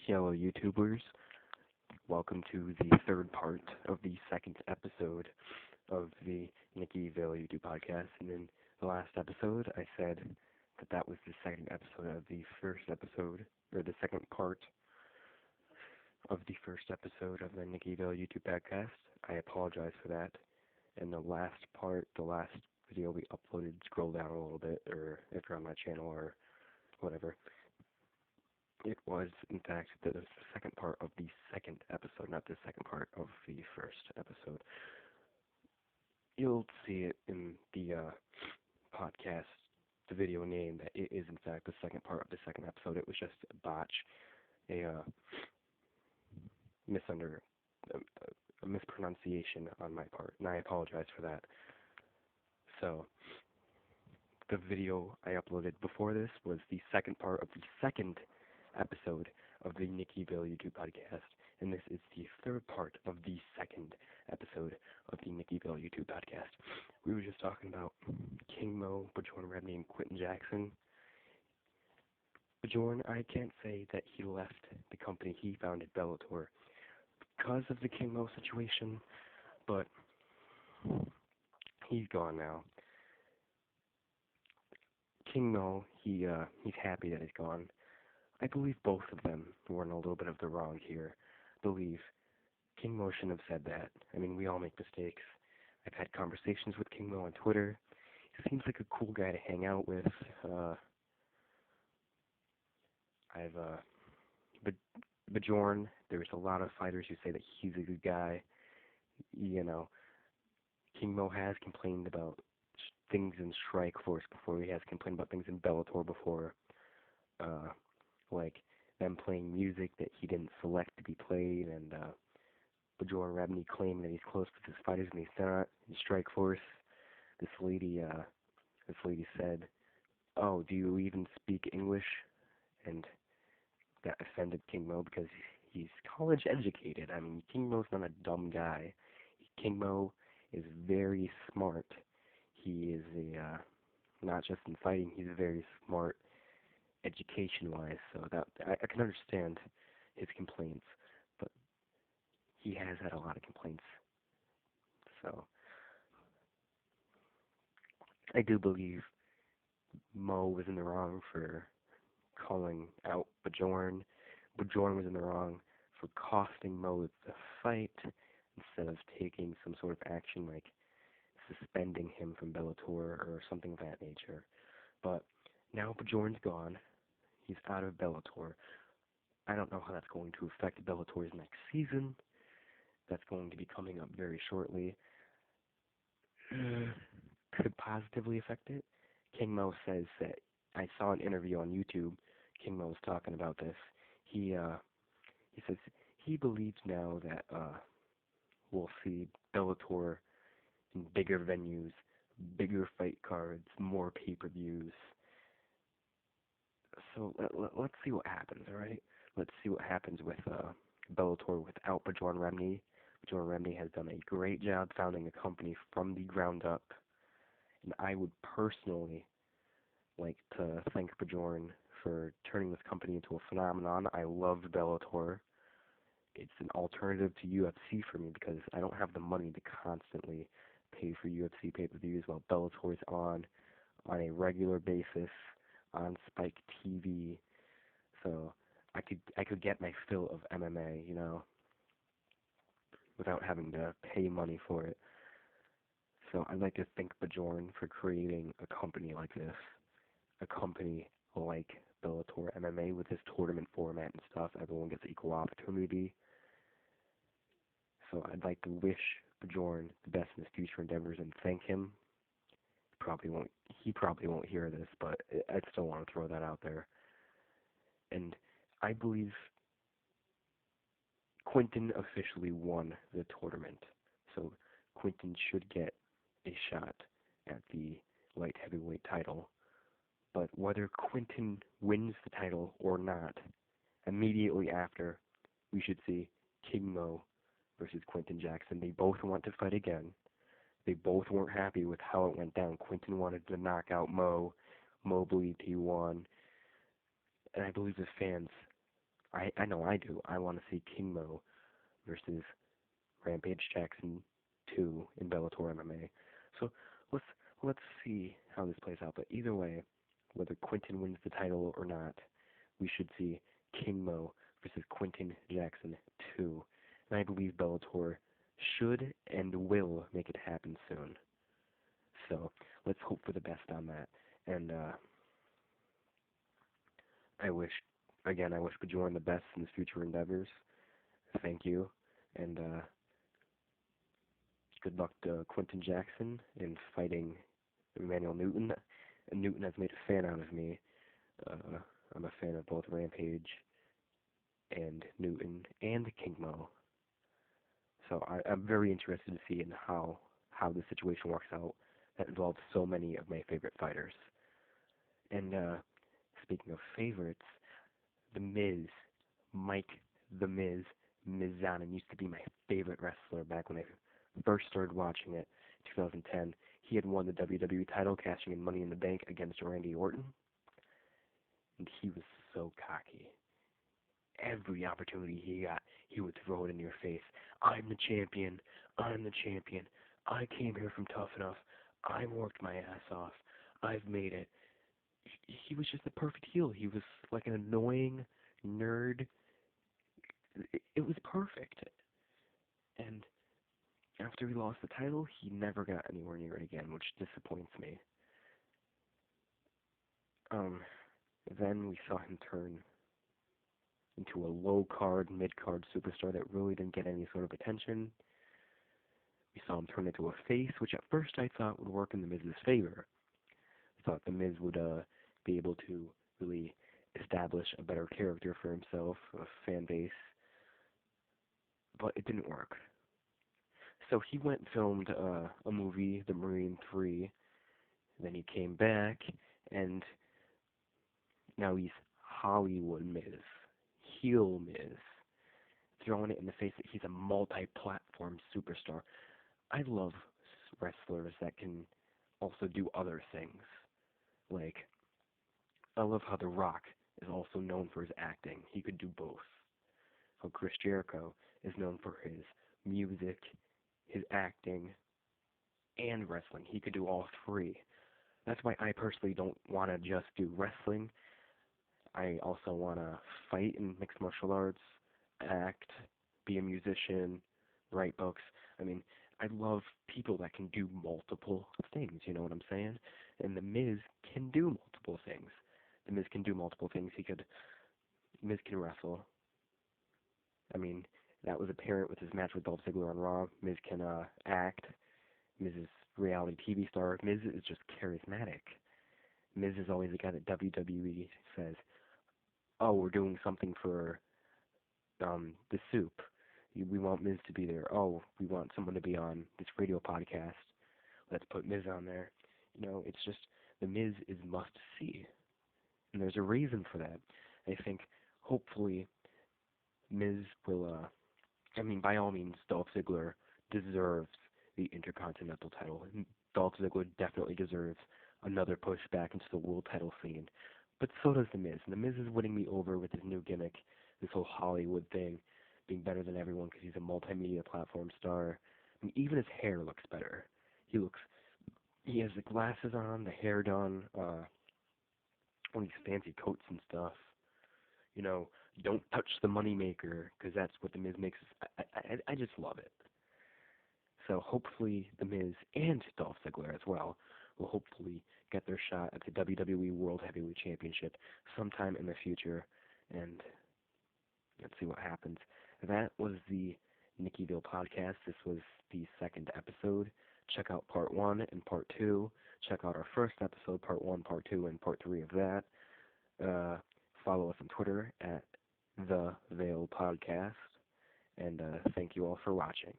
Hello, YouTubers. Welcome to the third part of the second episode of the Nicky YouTube podcast. And in the last episode, I said that that was the second episode of the first episode, or the second part of the first episode of the Nicky YouTube podcast. I apologize for that. And the last part, the last video we uploaded, scroll down a little bit, or if you're on my channel or whatever. It was, in fact, the second part of the second episode, not the second part of the first episode. You'll see it in the podcast, the video name, that it is, in fact, the second part of the second episode. It was just a botch, a mispronunciation on my part, and I apologize for that. So, the video I uploaded before this was the second part of the second episode of the Nicky YouTube podcast, and this is the third part of the second episode of the Nicky YouTube podcast. We were just talking about King Mo, Bjorn Rebney, and Quentin Jackson. Bjorn, I can't say that he left the company he founded, Bellator, because of the King Mo situation, but he's gone now. King Mo, he's happy that he's gone. I believe both of them were in a little bit of the wrong here. I believe King Mo shouldn't have said that. I mean, we all make mistakes. I've had conversations with King Mo on Twitter. He seems like a cool guy to hang out with. Bjorn, there's a lot of fighters who say that he's a good guy. You know, King Mo has complained about things in Strikeforce before. He has complained about things in Bellator before. Like them playing music that he didn't select to be played, and Bjorn Rebney claiming that he's close with his fighters and he's not. In Strikeforce, this lady said, "Oh, do you even speak English?" And that offended King Mo because he's college educated. I mean, King Mo's not a dumb guy. King Mo is very smart. He is not just in fighting, he's very smart education-wise, so that I can understand his complaints, but he has had a lot of complaints. So I do believe Mo was in the wrong for calling out Bjorn. Bjorn was in the wrong for costing Mo the fight instead of taking some sort of action like suspending him from Bellator or something of that nature. But now Bjorn's gone. He's out of Bellator. I don't know how that's going to affect Bellator's next season. That's going to be coming up very shortly. Could positively affect it. King Mo says that, I saw an interview on YouTube, King Mo was talking about this. He says he believes now that we'll see Bellator in bigger venues, bigger fight cards, more pay-per-views. So let's see what happens, all right? Let's see what happens with Bellator without Bjorn Rebney. Bjorn Rebney has done a great job founding a company from the ground up, and I would personally like to thank Bjorn for turning this company into a phenomenon. I loved Bellator. It's an alternative to UFC for me because I don't have the money to constantly pay for UFC pay-per-views while Bellator is on a regular basis on Spike TV, so I could get my fill of MMA, you know, without having to pay money for it. So I'd like to thank Bjorn for creating a company like this, a company like Bellator MMA with this tournament format and stuff. Everyone gets equal opportunity. So I'd like to wish Bjorn the best in his future endeavors and thank him. He probably won't hear this, but I still want to throw that out there. And I believe Quentin officially won the tournament, so Quentin should get a shot at the light heavyweight title. But whether Quentin wins the title or not, immediately after, we should see King Mo versus Quentin Jackson. They both want to fight again. They both weren't happy with how it went down. Quentin wanted to knock out Mo. Mo believed he won. And I believe the fans I know I do. I want to see King Mo versus Rampage Jackson 2 in Bellator MMA. So let's let's see how this plays out. But either way, whether Quinton wins the title or not, we should see King Mo versus Quinton Jackson 2. And I believe Bellator should and will make it happen soon. So let's hope for the best on that. And I wish, again, I wish Bjorn the best in his future endeavors. Thank you. And good luck to Quinton Jackson in fighting Emmanuel Newton. And Newton has made a fan out of me. I'm a fan of both Rampage and Newton and King Mo. So I'm very interested to see in how the situation works out that involves so many of my favorite fighters. And speaking of favorites, The Miz, Mike The Miz Mizanin used to be my favorite wrestler back when I first started watching it in 2010. He had won the WWE title, cashing in Money in the Bank against Randy Orton, and he was so cocky. Every opportunity he got, he would throw it in your face. I'm the champion. I'm the champion. I came here from Tough Enough. I worked my ass off. I've made it. He was just the perfect heel. He was like an annoying nerd. It was perfect. And after he lost the title, he never got anywhere near it again, which disappoints me. Then we saw him turn into a low-card, mid-card superstar that really didn't get any sort of attention. We saw him turn into a face, which at first I thought would work in The Miz's favor. I thought The Miz would be able to really establish a better character for himself, a fan base, but it didn't work. So he went and filmed a movie, The Marine 3, then he came back, and now he's Hollywood Miz, heel Miz, throwing it in the face that he's a multi-platform superstar. I love wrestlers that can also do other things. Like, I love how The Rock is also known for his acting. He could do both. How Chris Jericho is known for his music, his acting, and wrestling. He could do all three. That's why I personally don't want to just do wrestling. I also want to fight in mixed martial arts, act, be a musician, write books. I mean, I love people that can do multiple things, you know what I'm saying? And The Miz can do multiple things. The Miz can do multiple things. Miz can wrestle. I mean, that was apparent with his match with Dolph Ziggler on Raw. Miz can act. Miz is reality TV star. Miz is just charismatic. Miz is always the guy that WWE says, oh, we're doing something for the soup. We want Miz to be there. Oh, we want someone to be on this radio podcast. Let's put Miz on there. You know, it's just, The Miz is must-see. And there's a reason for that. I think, hopefully, Miz will, by all means, Dolph Ziggler deserves the Intercontinental title. And Dolph Ziggler definitely deserves another push back into the world title scene. But so does The Miz. And The Miz is winning me over with his new gimmick, this whole Hollywood thing, being better than everyone because he's a multimedia platform star. I mean, even his hair looks better. He has the glasses on, the hair done, one of these fancy coats and stuff. You know, don't touch the moneymaker, because that's what The Miz makes. I just love it. So hopefully The Miz and Dolph Ziggler as well will hopefully get their shot at the WWE World Heavyweight Championship sometime in the future, and let's see what happens. That was the Nickyville podcast. This was the second episode. Check out part 1 and part 2. Check out our first episode, part 1, part 2, and part 3 of that. Follow us on Twitter at The Veil Podcast. And thank you all for watching.